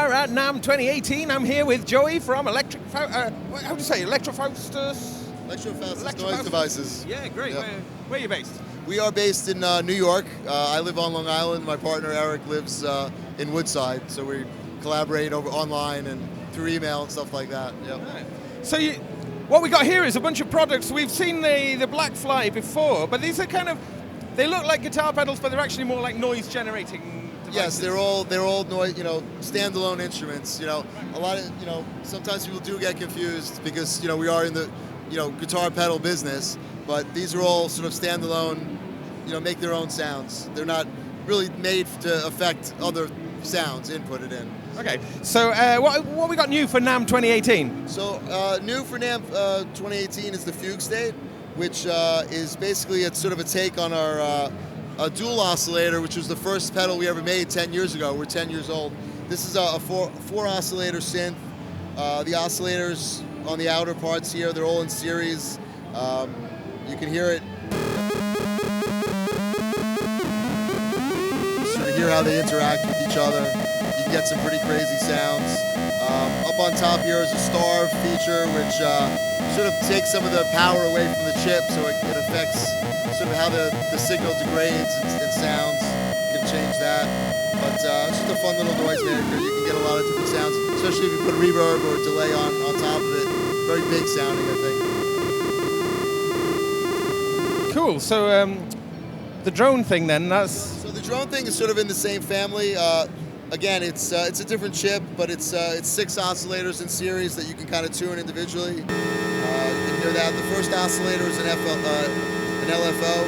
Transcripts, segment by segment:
are at Namm 2018. I'm here with Joey from Electro Faustus? Electro Faustus noise devices. Yeah, great. Yep. Where are you based? We are based in New York. I live on Long Island. My partner Eric lives in Woodside, so we collaborate over online and through email and stuff like that. Yep. Right. So what we got here is a bunch of products. We've seen the Black Fly before, but these are they look like guitar pedals, but they're actually more like noise generating devices. Yes, they're all noise, standalone instruments. A lot of, sometimes people do get confused because, we are in the, guitar pedal business, but these are all sort of standalone, make their own sounds. They're not really made to affect other sounds inputted in. Okay, so what we got new for Namm 2018? So new for Namm 2018 is the Fugue State, which is basically it's sort of a take on our a dual oscillator, which was the first pedal we ever made 10 years ago. We're 10 years old. This is a four oscillator synth. The oscillators on the outer parts here, they're all in series. You can hear it. Sort of hear how they interact with each other. You can get some pretty crazy sounds. Up on top here is a star feature, which sort of takes some of the power away from the chip, so it affects sort of how the signal degrades and sounds. You can change that. But it's just a fun little noise maker. You can get a lot of different sounds, especially if you put reverb or delay on top of it. Very big sounding, I think. Cool. So the drone thing then, So the drone thing is sort of in the same family. Again, it's a different chip, but it's 6 oscillators in series that you can kind of tune individually. You can hear that. The first oscillator is an LFO,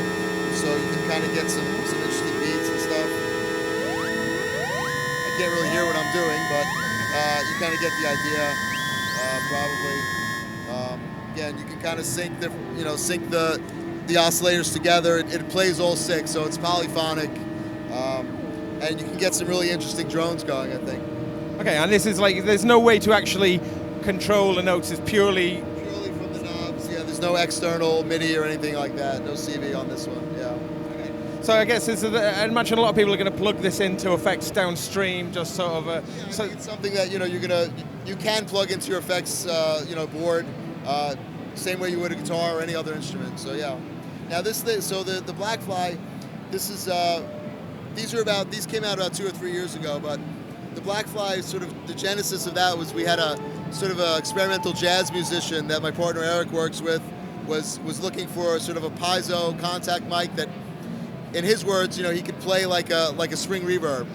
so you can kind of get some interesting beats and stuff. I can't really hear what I'm doing, but you kind of get the idea, probably. Again, you can kind of sync the oscillators together. It plays all 6, so it's polyphonic. And you can get some really interesting drones going, I think. Okay, and this is there's no way to actually control the notes. It's purely from the knobs. Yeah, there's no external MIDI or anything like that. No CV on this one. Yeah. Okay. So I guess I imagine a lot of people are going to plug this into effects downstream, just sort of. I think it's something that you can plug into your effects board, same way you would a guitar or any other instrument. So yeah. Now the Black Fly, this is. These came out about 2 or 3 years ago, but the Black Fly, sort of the genesis of that was we had a sort of a experimental jazz musician that my partner Eric works with, was looking for sort of a piezo contact mic that, in his words, he could play like a string reverb.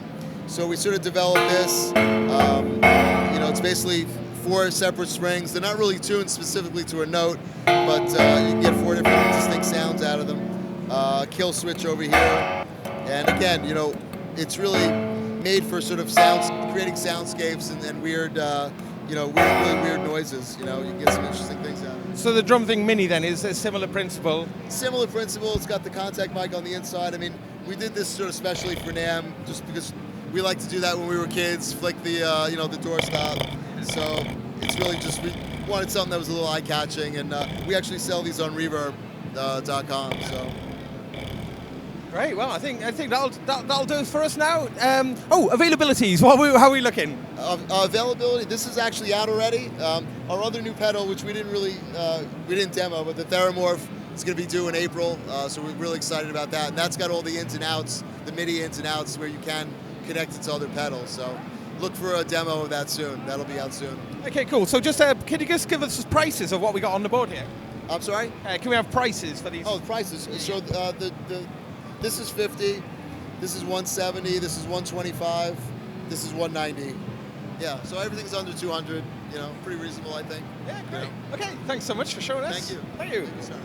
So we sort of developed this. It's basically 4 separate strings. They're not really tuned specifically to a note, but you can get 4 different distinct sounds out of them. Kill switch over here. And again, it's really made for sort of creating soundscapes and weird, really weird noises. You can get some interesting things out of it. So the Drum Thing Mini then is a similar principle? Similar principle. It's got the contact mic on the inside. I mean, we did this sort of specially for Namm, just because we like to do that when we were kids, flick the the doorstop. So it's really just, we wanted something that was a little eye-catching, and we actually sell these on reverb.com. So. Great. Well, I think that'll do for us now. Availabilities. How are we looking? Availability. This is actually out already. Our other new pedal, which we didn't demo, but the Theramorph is going to be due in April. So we're really excited about that. And that's got all the ins and outs, the MIDI ins and outs, where you can connect it to other pedals. So look for a demo of that soon. That'll be out soon. Okay, cool. So just can you just give us prices of what we got on the board here? I'm sorry? Can we have prices for these? Oh, prices. So this is 50, this is 170, this is 125, this is 190. Yeah, so everything's under 200, pretty reasonable, I think. Yeah, great. Okay, thanks so much for showing us. Thank you. Thank you. Thank you, sir.